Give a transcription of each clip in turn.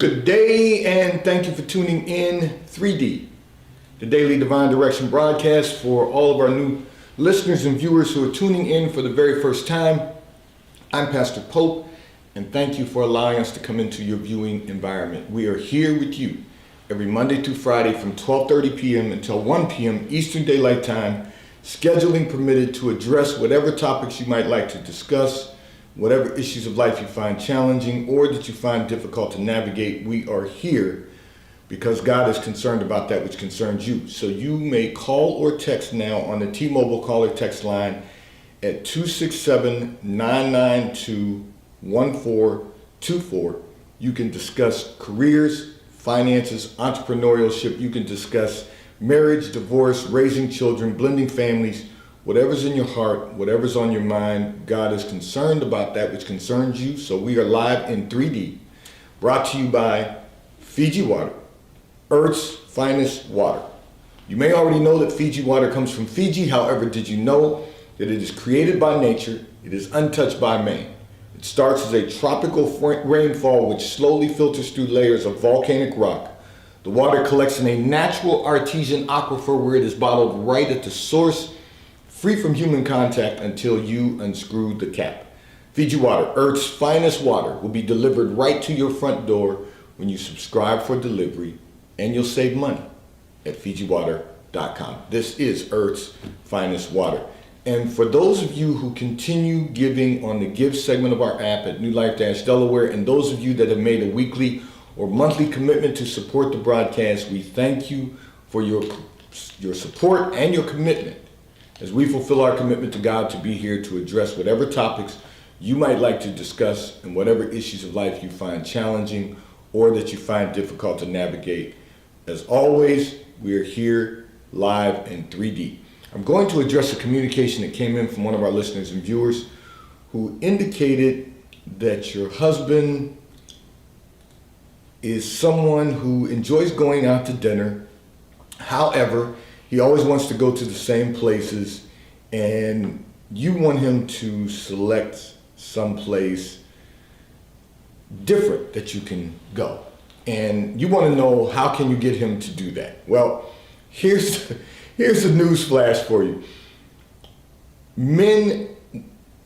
Good day, and thank you for tuning in 3D, the Daily Divine Direction broadcast for all of our new listeners and viewers who are tuning in for the very first time. I'm Pastor Pope, and thank you for allowing us to come into your viewing environment. We are here with you every Monday through Friday from 12:30 p.m. until 1 p.m. Eastern Daylight Time, scheduling permitted to address whatever topics you might like to discuss, whatever issues of life you find challenging or that you find difficult to navigate. We are here because God is concerned about that which concerns you. So you may call or text now on the T-Mobile call or text line at 267-992-1424. You can discuss careers, finances, entrepreneurship. You can discuss marriage, divorce, raising children, blending families. Whatever's in your heart, whatever's on your mind, God is concerned about that which concerns you. So we are live in 3D, brought to you by Fiji Water, Earth's finest water. You may already know that Fiji water comes from Fiji. However, did you know that it is created by nature? It is untouched by man. It starts as a tropical rainfall which slowly filters through layers of volcanic rock. The water collects in a natural artesian aquifer where it is bottled right at the source, free from human contact until you unscrew the cap. Fiji Water, Earth's finest water, will be delivered right to your front door when you subscribe for delivery, and you'll save money at FijiWater.com. This is Earth's finest water. And for those of you who continue giving on the Give segment of our app at New Life Delaware, and those of you that have made a weekly or monthly commitment to support the broadcast, we thank you for your support and your commitment as we fulfill our commitment to God to be here to address whatever topics you might like to discuss and whatever issues of life you find challenging or that you find difficult to navigate. As always, we are here live in 3D. I'm going to address a communication that came in from one of our listeners and viewers who indicated that your husband is someone who enjoys going out to dinner. However, he always wants to go to the same places, and you want him to select some place different that you can go. And you want to know, how can you get him to do that? Well, here's a news flash for you. Men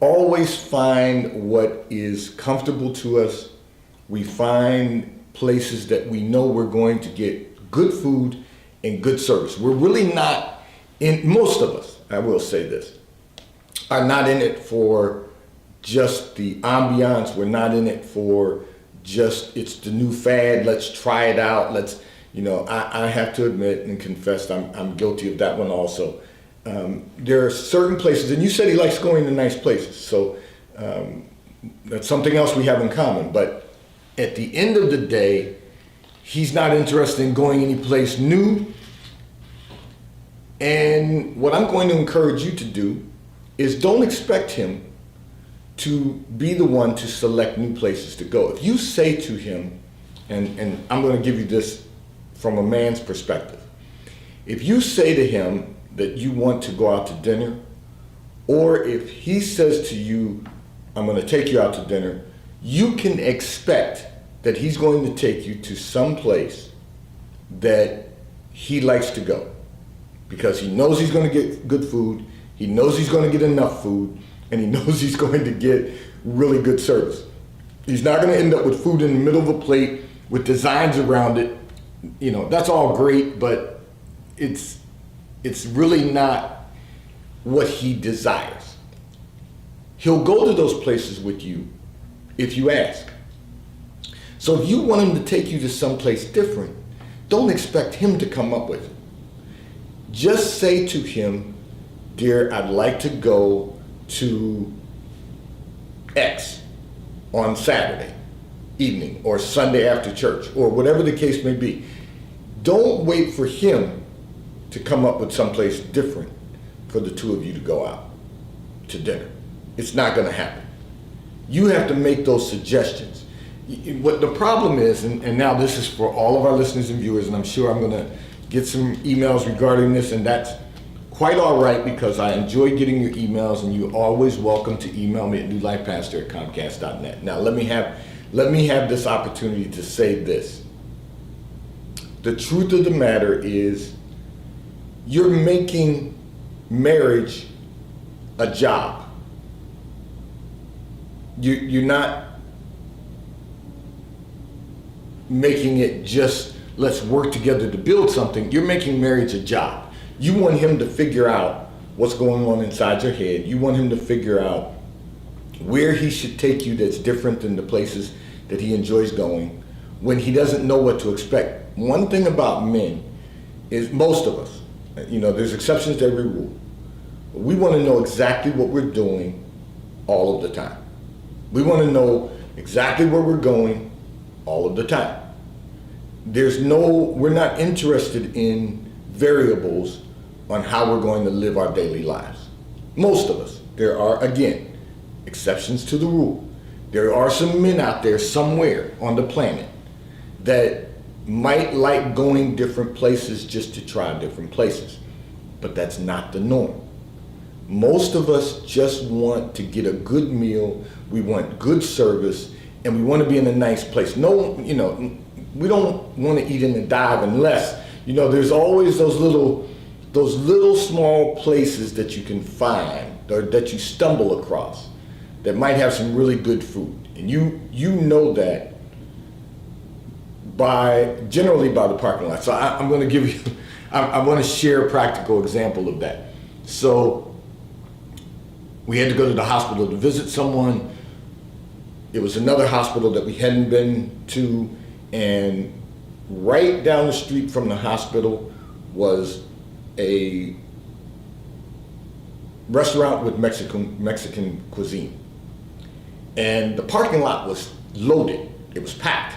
always find what is comfortable to us. We find places that we know we're going to get good food and good service. We're really not in, most of us, I will say this, are not in it for just the ambiance. We're not in it for just, it's the new fad, let's try it out. Let's, I have to admit and confess I'm guilty of that one also. There are certain places, and you said he likes going to nice places, so that's something else we have in common. But at the end of the day, he's not interested in going any place new. And what I'm going to encourage you to do is don't expect him to be the one to select new places to go. If you say to him, and I'm going to give you this from a man's perspective. If you say to him that you want to go out to dinner, or if he says to you, I'm going to take you out to dinner, you can expect that he's going to take you to some place that he likes to go, because he knows he's going to get good food, he knows he's going to get enough food, and he knows he's going to get really good service. He's not going to end up with food in the middle of a plate with designs around it. That's all great, but it's really not what he desires. He'll go to those places with you if you ask. So if you want him to take you to someplace different, don't expect him to come up with it. Just say to him, dear, I'd like to go to X on Saturday evening or Sunday after church or whatever the case may be. Don't wait for him to come up with someplace different for the two of you to go out to dinner. It's not going to happen. You have to make those suggestions. What the problem is, and now this is for all of our listeners and viewers, and I'm sure I'm going to get some emails regarding this, and that's quite all right, because I enjoy getting your emails, and you're always welcome to email me at newlifepastor@comcast.net. Now let me let me have this opportunity to say this. The truth of the matter is, you're making marriage a job. You're not making it just, let's work together to build something. You're making marriage a job. You want him to figure out what's going on inside your head. You want him to figure out where he should take you that's different than the places that he enjoys going when he doesn't know what to expect. One thing about men is, most of us, there's exceptions to every rule. We want to know exactly what we're doing all of the time. We want to know exactly where we're going all of the time. We're not interested in variables on how we're going to live our daily lives. Most of us. There are, again, exceptions to the rule. There are some men out there somewhere on the planet that might like going different places just to try different places, but that's not the norm. Most of us just want to get a good meal, we want good service, and we want to be in a nice place. We don't want to eat in the dive unless, there's always those little small places that you can find or that you stumble across that might have some really good food. And you know that generally by the parking lot. So I'm going to give you, I want to share a practical example of that. So we had to go to the hospital to visit someone. It was another hospital that we hadn't been to, and right down the street from the hospital was a restaurant with Mexican cuisine. And the parking lot was loaded. It was packed.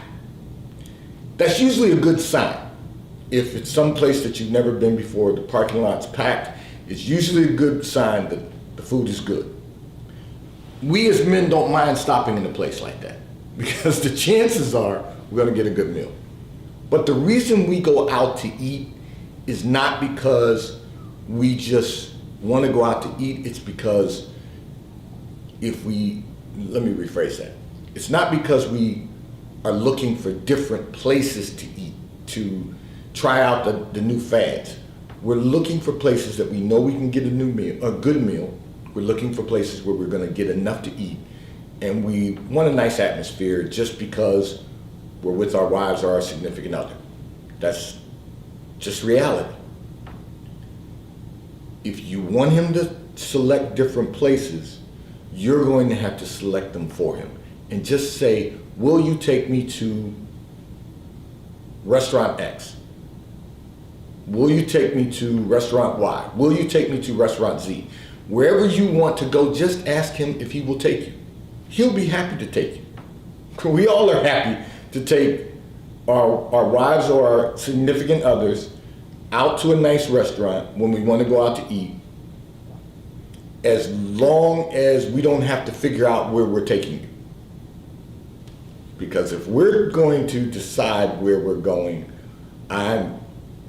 That's usually a good sign. If it's some place that you've never been before, the parking lot's packed, it's usually a good sign that the food is good. We as men don't mind stopping in a place like that because the chances are we're gonna get a good meal. But the reason we go out to eat is not because we just want to go out to eat. It's because let me rephrase that. It's not because we are looking for different places to eat, to try out the new fads. We're looking for places that we know we can get a good meal. We're looking for places where we're going to get enough to eat, and we want a nice atmosphere just because we're with our wives or our significant other. That's just reality. If you want him to select different places, you're going to have to select them for him. And just say, will you take me to restaurant X? Will you take me to restaurant Y? Will you take me to restaurant Z? Wherever you want to go, just ask him if he will take you. He'll be happy to take you. We all are happy to take our wives or our significant others out to a nice restaurant when we want to go out to eat, as long as we don't have to figure out where we're taking you. Because if we're going to decide where we're going, I'm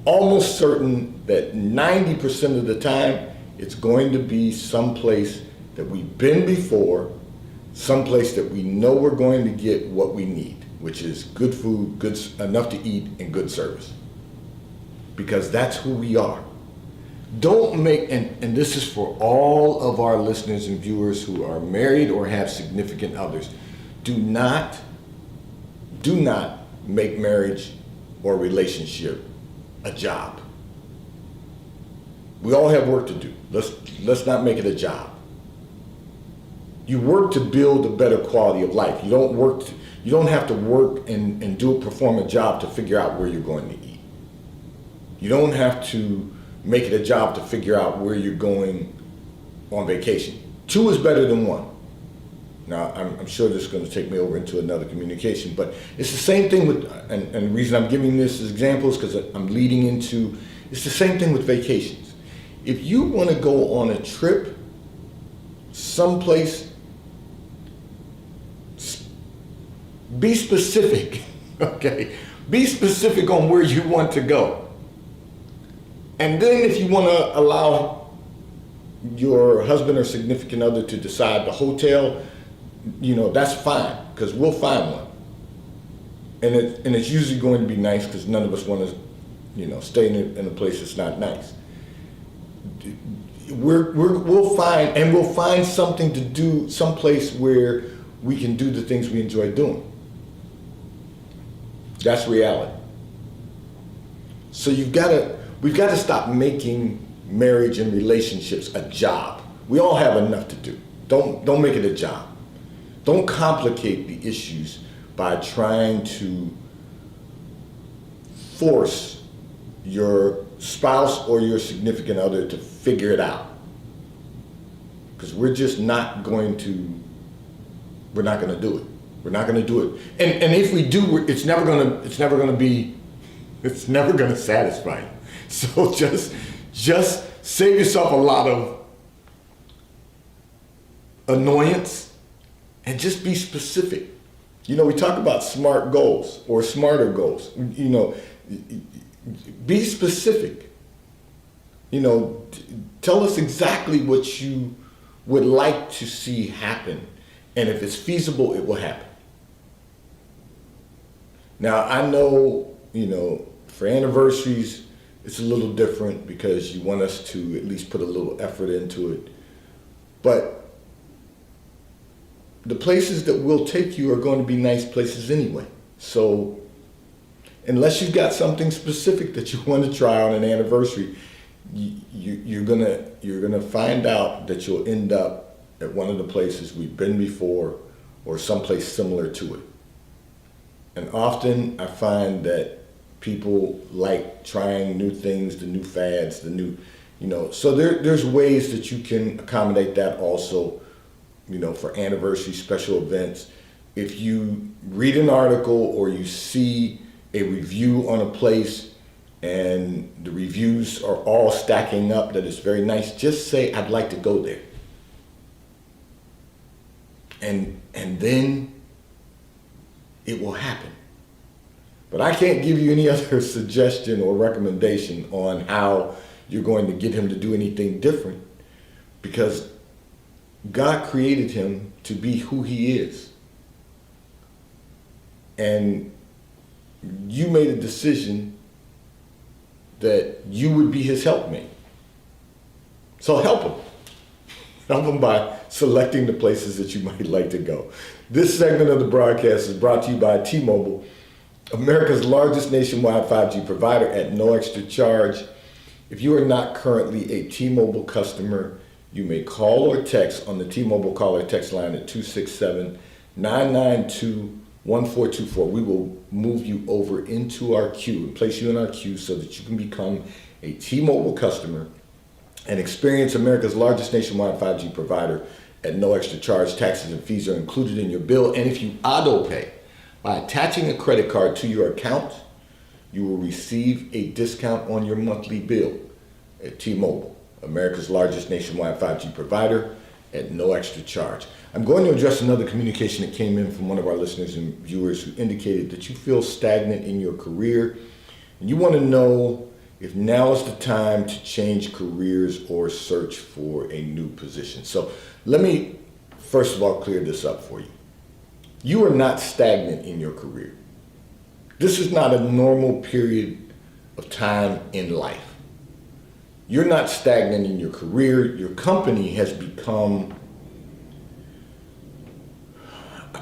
almost certain that 90% of the time it's going to be someplace that we've been before, someplace that we know we're going to get what we need, which is good food, enough to eat, and good service. Because that's who we are. Don't make, and this is for all of our listeners and viewers who are married or have significant others, do not make marriage or relationship a job. We all have work to do. Let's not make it a job. You work to build a better quality of life. You don't have to work and perform a job to figure out where you're going to eat. You don't have to make it a job to figure out where you're going on vacation. 2 is better than 1. Now, I'm sure this is going to take me over into another communication, but it's the same thing with, and the reason I'm giving this as examples because I'm leading into, it's the same thing with vacations. If you want to go on a trip someplace, be specific, okay? Be specific on where you want to go. And then if you want to allow your husband or significant other to decide the hotel, that's fine, because we'll find one. and it's usually going to be nice because none of us want to, stay in a place that's not nice. We'll find something to do, someplace where we can do the things we enjoy doing. That's reality. So we've got to stop making marriage and relationships a job. We all have enough to do. Don't make it a job. Don't complicate the issues by trying to force your spouse or your significant other to figure it out. Because we're not going to do it. We're not going to do it. And if we do, it's never going to satisfy you. So just save yourself a lot of annoyance and just be specific. We talk about SMART goals or smarter goals. Be specific. Tell us exactly what you would like to see happen. And if it's feasible, it will happen. Now, I know, for anniversaries, it's a little different because you want us to at least put a little effort into it. But the places that we'll take you are going to be nice places anyway. So unless you've got something specific that you want to try on an anniversary, you're gonna find out that you'll end up at one of the places we've been before or someplace similar to it. And often I find that people like trying new things, the new fads, so there's ways that you can accommodate that also, for anniversary special events. If you read an article or you see a review on a place and the reviews are all stacking up that it's very nice, just say, I'd like to go there. And then it will happen. But I can't give you any other suggestion or recommendation on how you're going to get him to do anything different, because God created him to be who he is. And you made a decision that you would be his helpmate. So help him. Help him by selecting the places that you might like to go. This segment of the broadcast is brought to you by T-Mobile, America's largest nationwide 5G provider at no extra charge. If you are not currently a T-Mobile customer, you may call or text on the T-Mobile call or text line at 267-992-1424. We will move you over into our queue and place you in our queue so that you can become a T-Mobile customer and experience America's largest nationwide 5G provider at no extra charge. Taxes and fees are included in your bill. And if you auto pay by attaching a credit card to your account, you will receive a discount on your monthly bill at T-Mobile, America's largest nationwide 5G provider at no extra charge. I'm going to address another communication that came in from one of our listeners and viewers who indicated that you feel stagnant in your career and you want to know if now is the time to change careers or search for a new position. So let me first of all clear this up for you. You are not stagnant in your career. This is not a normal period of time in life. You're not stagnant in your career. Your company has become,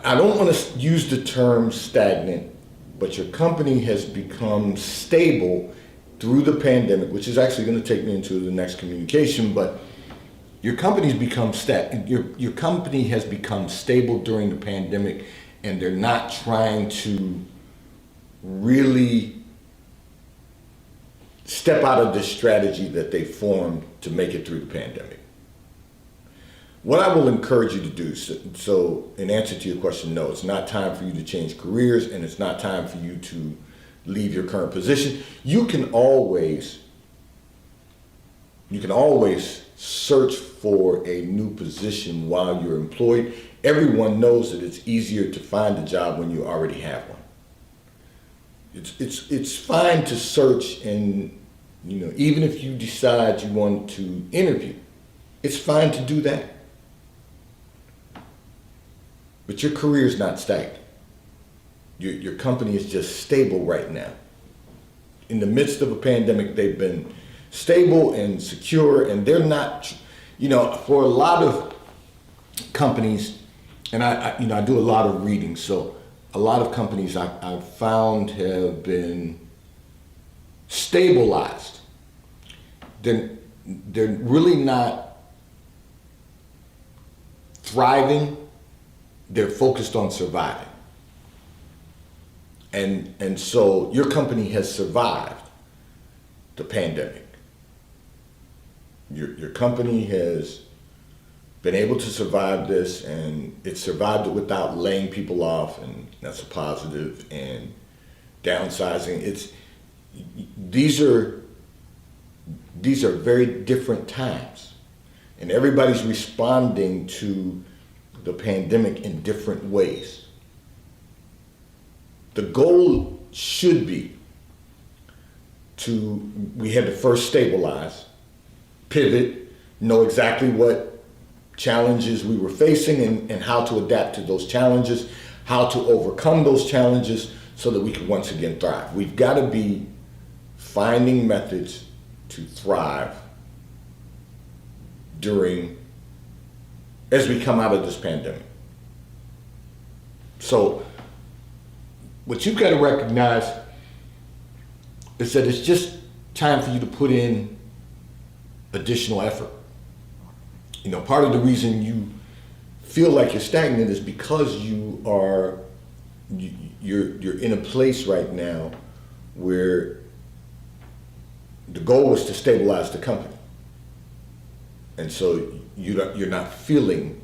I don't want to use the term stagnant, but your company has become stable through the pandemic, which is actually going to take me into the next communication, but your company's become your company has become stable during the pandemic, and they're not trying to really step out of the strategy that they formed to make it through the pandemic. What I will encourage you to do, so in answer to your question, no, it's not time for you to change careers, and it's not time for you to leave your current position. You can always search for a new position while you're employed. Everyone knows that it's easier to find a job when you already have one. It's fine to search, and even if you decide you want to interview, it's fine to do that. But your career is not stagnant. your company is just stable right now. In the midst of a pandemic, they've been stable and secure, and they're not, for a lot of companies, and I do a lot of reading, so a lot of companies I've found have been stabilized. They're really not thriving, they're focused on surviving. And so your company has survived the pandemic. Your company has been able to survive this, and it survived it without laying people off, and that's a positive, and downsizing. These are very different times, and everybody's responding to the pandemic in different ways. The goal should be we had to first stabilize, pivot, know exactly what challenges we were facing and how to adapt to those challenges, how to overcome those challenges so that we can once again thrive. We've got to be finding methods to thrive as we come out of this pandemic. So what you've got to recognize is that it's just time for you to put in additional effort. Part of the reason you feel like you're stagnant is because you're in a place right now where the goal was to stabilize the company. And so you're not feeling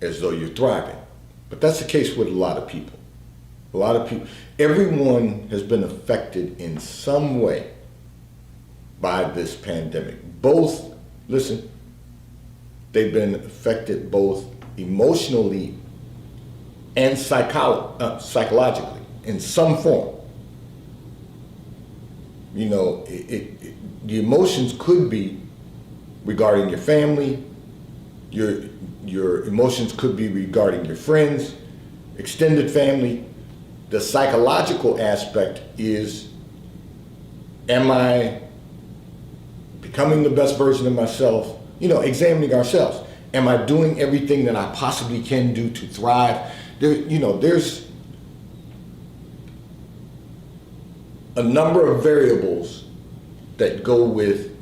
as though you're thriving. But that's the case with a lot of people. Everyone has been affected in some way by this pandemic. They've been affected both emotionally and psychologically in some form. The emotions could be regarding your family, your emotions could be regarding your friends, extended family. The psychological aspect is, am I becoming the best version of myself? Examining ourselves. Am I doing everything that I possibly can do to thrive? There's a number of variables that go with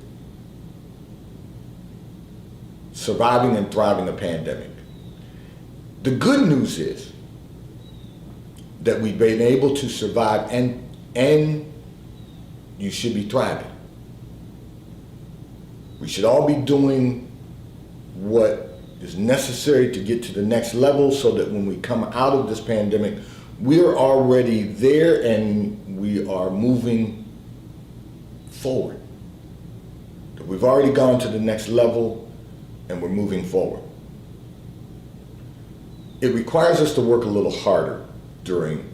surviving and thriving a pandemic. The good news is that we've been able to survive, and you should be thriving. We should all be doing what is necessary to get to the next level so that when we come out of this pandemic, we're already there and we are moving forward. We've already gone to the next level and we're moving forward. It requires us to work a little harder during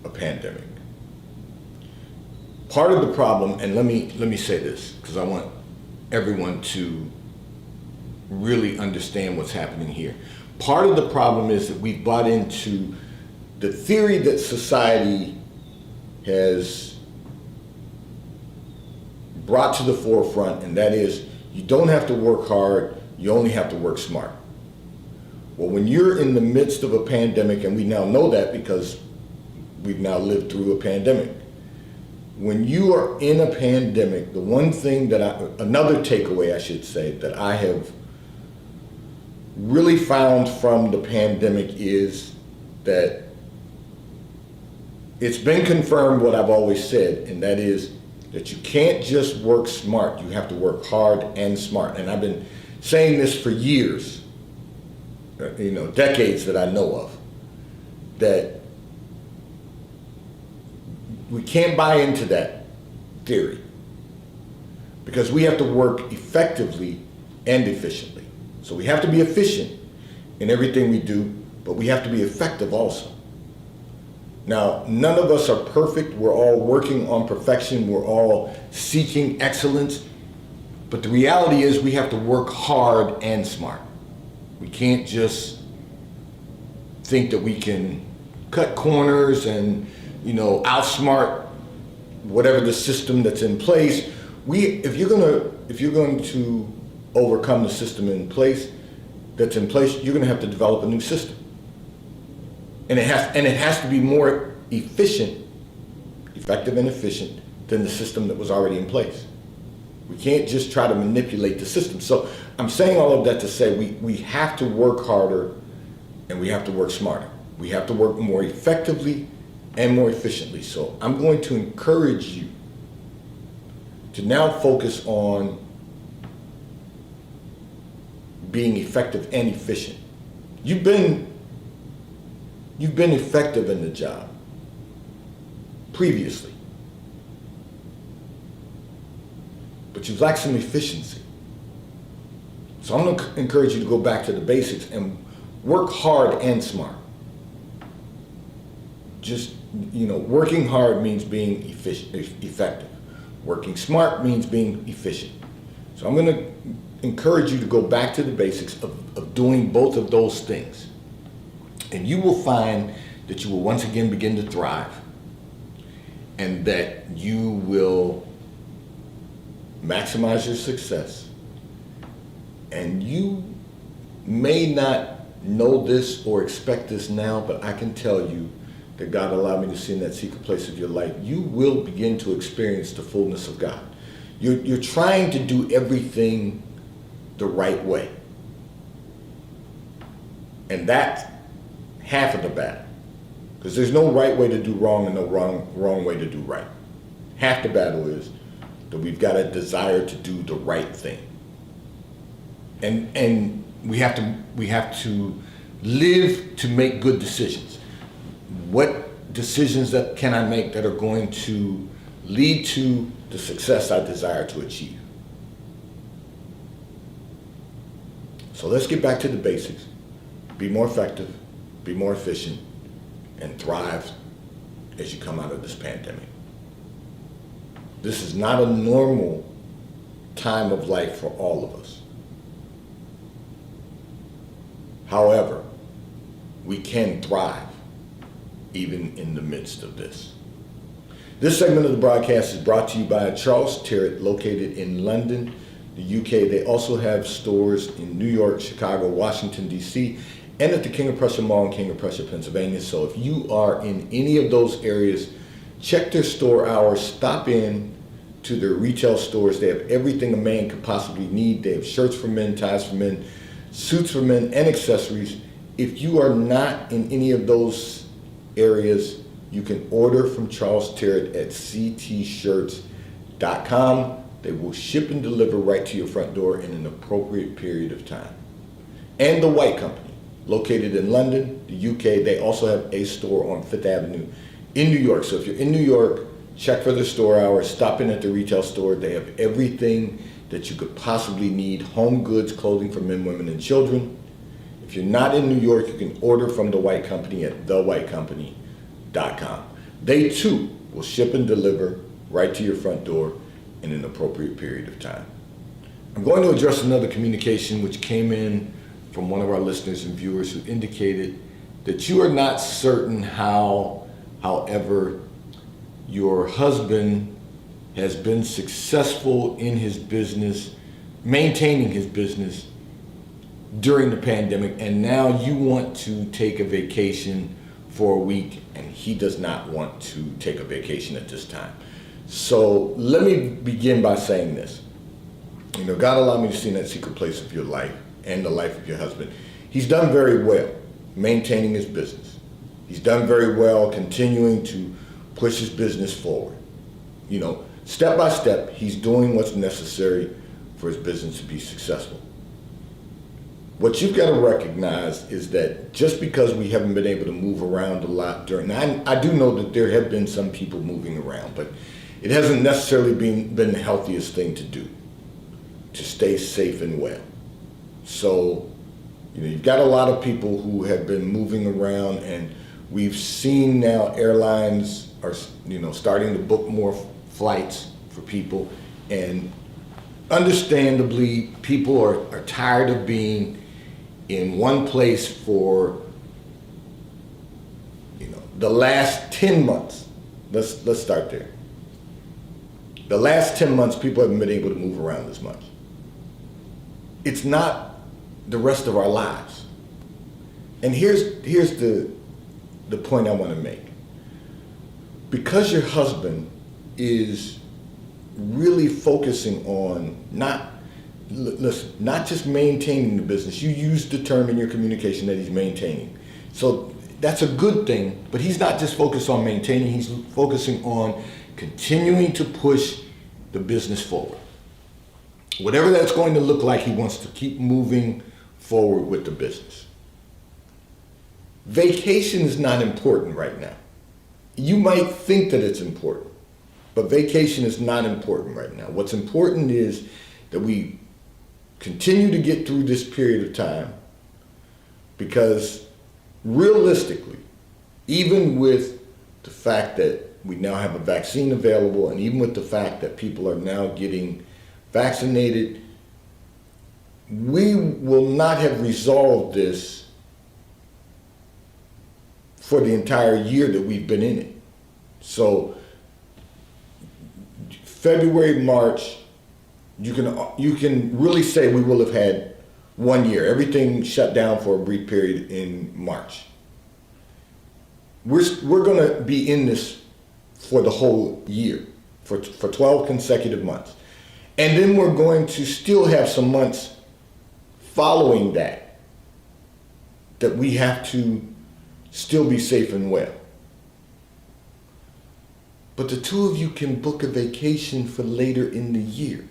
a pandemic. Part of the problem, and let me say this, because I want everyone to really understand what's happening here. Part of the problem is that we've bought into the theory that society has brought to the forefront, and that is, you don't have to work hard, you only have to work smart. Well, when you're in the midst of a pandemic, and we now know that because we've now lived through a pandemic, when you are in a pandemic, the one thing another takeaway I should say, that I have really found from the pandemic is that it's been confirmed what I've always said, and that is that you can't just work smart, you have to work hard and smart. And I've been saying this for years, decades that I know of, that we can't buy into that theory because we have to work effectively and efficiently. So we have to be efficient in everything we do, but we have to be effective also. Now, none of us are perfect. We're all working on perfection. We're all seeking excellence. But the reality is we have to work hard and smart. We can't just think that we can cut corners and, outsmart whatever the system that's in place. If you're going to overcome the system that's in place, you're going to have to develop a new system, and it has to be more effective and efficient than the system that was already in place. We can't just try to manipulate the system. So I'm saying all of that to say we have to work harder and we have to work smarter. We have to work more effectively and more efficiently. So I'm going to encourage you to now focus on being effective and efficient. You've been effective in the job previously, but you've lacked some efficiency. So I'm going to encourage you to go back to the basics and work hard and smart. Just, working hard means being effective. Working smart means being efficient. So I'm going to encourage you to go back to the basics of doing both of those things. And you will find that you will once again begin to thrive, and that you will maximize your success. And you may not know this or expect this now, but I can tell you that God allowed me to see in that secret place of your life, you will begin to experience the fullness of God. You're trying to do everything the right way. And that's half of the battle. Because there's no right way to do wrong and no wrong way to do right. Half the battle is that we've got a desire to do the right thing. And we have to live to make good decisions. What decisions that can I make that are going to lead to the success I desire to achieve? So let's get back to the basics. Be more effective, be more efficient, and thrive as you come out of this pandemic. This is not a normal time of life for all of us. However, we can thrive even in the midst of this. This segment of the broadcast is brought to you by Charles Tyrwhitt, located in London, the UK. They also have stores in New York, Chicago, Washington, D.C., and at the King of Prussia Mall in King of Prussia, Pennsylvania. So if you are in any of those areas, check their store hours, stop in to their retail stores. They have everything a man could possibly need. They have shirts for men, ties for men, suits for men, and accessories. If you are not in any of those areas, you can order from Charles Tyrwhitt at ctshirts.com. They will ship and deliver right to your front door in an appropriate period of time. And The White Company, located in London, the UK. They also have a store on Fifth Avenue in New York. So if you're in New York, check for their store hours, stop in at the retail store. They have everything that you could possibly need: home goods, clothing for men, women, and children. If you're not in New York, you can order from The White Company at thewhitecompany.com. They too will ship and deliver right to your front door in an appropriate period of time. I'm going to address another communication which came in from one of our listeners and viewers who indicated that you are not certain how, however, your husband has been successful in his business, maintaining his business during the pandemic, and now you want to take a vacation for a week and he does not want to take a vacation at this time. So let me begin by saying this. God allowed me to see in that secret place of your life and the life of your husband. He's done very well maintaining his business. He's done very well continuing to push his business forward. Step by step, he's doing what's necessary for his business to be successful. What you've got to recognize is that just because we haven't been able to move around a lot I do know that there have been some people moving around, but it hasn't necessarily been the healthiest thing to do, to stay safe and well. So, you've got a lot of people who have been moving around, and we've seen now airlines are, starting to book more flights for people, and understandably, people are tired of being in one place for the last 10 months, let's start there. The last 10 months, people haven't been able to move around as much. It's not the rest of our lives. And here's the point I want to make. Because your husband is really focusing on not just maintaining the business. You use the term in your communication that he's maintaining. So that's a good thing, but he's not just focused on maintaining, he's focusing on continuing to push the business forward. Whatever that's going to look like, he wants to keep moving forward with the business. Vacation is not important right now. You might think that it's important, but vacation is not important right now. What's important is that we continue to get through this period of time, because realistically, even with the fact that we now have a vaccine available, and even with the fact that people are now getting vaccinated, we will not have resolved this for the entire year that we've been in it. So February, March, you can really say we will have had 1 year. Everything shut down for a brief period in March. We're going to be in this for the whole year, for 12 consecutive months. And then we're going to still have some months following that we have to still be safe and well. But the two of you can book a vacation for later in the year.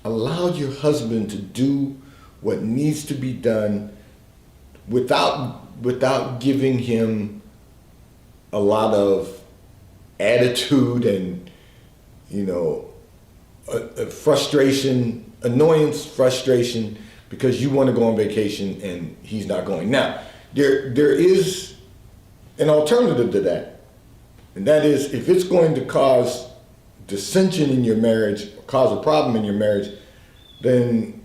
Allow your husband to do what needs to be done without giving him a lot of attitude and, frustration, annoyance, frustration, because you want to go on vacation and he's not going. Now, there is an alternative to that, and that is, if it's going to cause dissension in your marriage, cause a problem in your marriage, then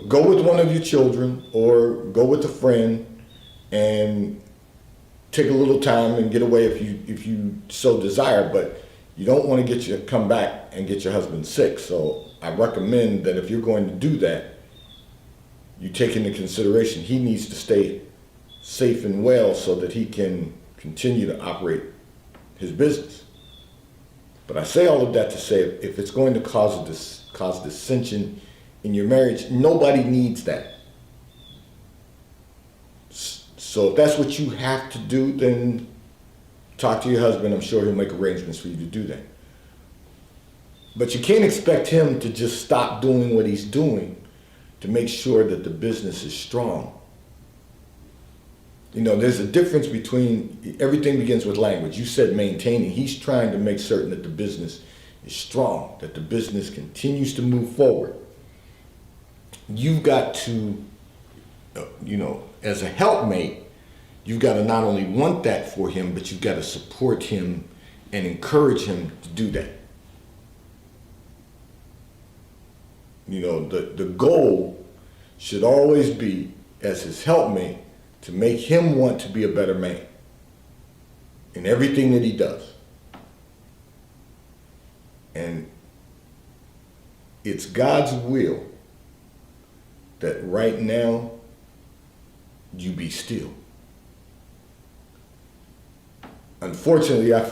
go with one of your children or go with a friend and take a little time and get away if you so desire. But you don't want to come back and get your husband sick. So I recommend that if you're going to do that, you take into consideration he needs to stay safe and well so that he can continue to operate his business. But I say all of that to say, if it's going to cause dissension in your marriage, nobody needs that. So if that's what you have to do, then talk to your husband. I'm sure he'll make arrangements for you to do that. But you can't expect him to just stop doing what he's doing to make sure that the business is strong. There's a difference between, everything begins with language. You said maintaining. He's trying to make certain that the business is strong, that the business continues to move forward. You've got to, as a helpmate, you've got to not only want that for him, but you've got to support him and encourage him to do that. The goal should always be, as his helpmate, to make him want to be a better man in everything that he does. And it's God's will that right now you be still. Unfortunately, I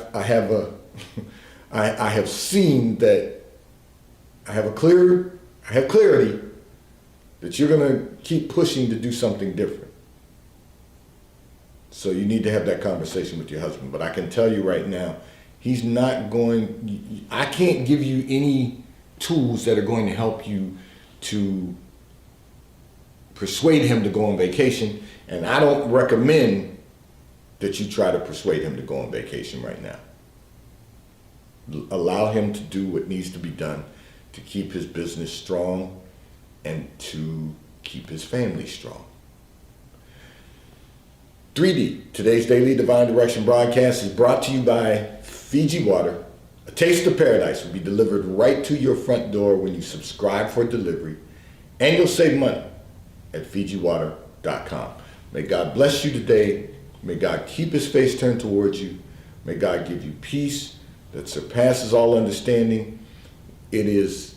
have seen that I have clarity that you're going to keep pushing to do something different. So you need to have that conversation with your husband. But I can tell you right now, he's not going, I can't give you any tools that are going to help you to persuade him to go on vacation. And I don't recommend that you try to persuade him to go on vacation right now. Allow him to do what needs to be done to keep his business strong and to keep his family strong. 3D, today's Daily Divine Direction broadcast is brought to you by Fiji Water. A taste of paradise will be delivered right to your front door when you subscribe for delivery, and you'll save money at FijiWater.com. May God bless you today May God keep his face turned towards you. May God give you peace that surpasses all understanding. It is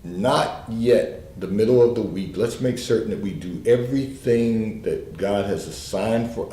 not yet the middle of the week. Let's make certain that we do everything that God has assigned for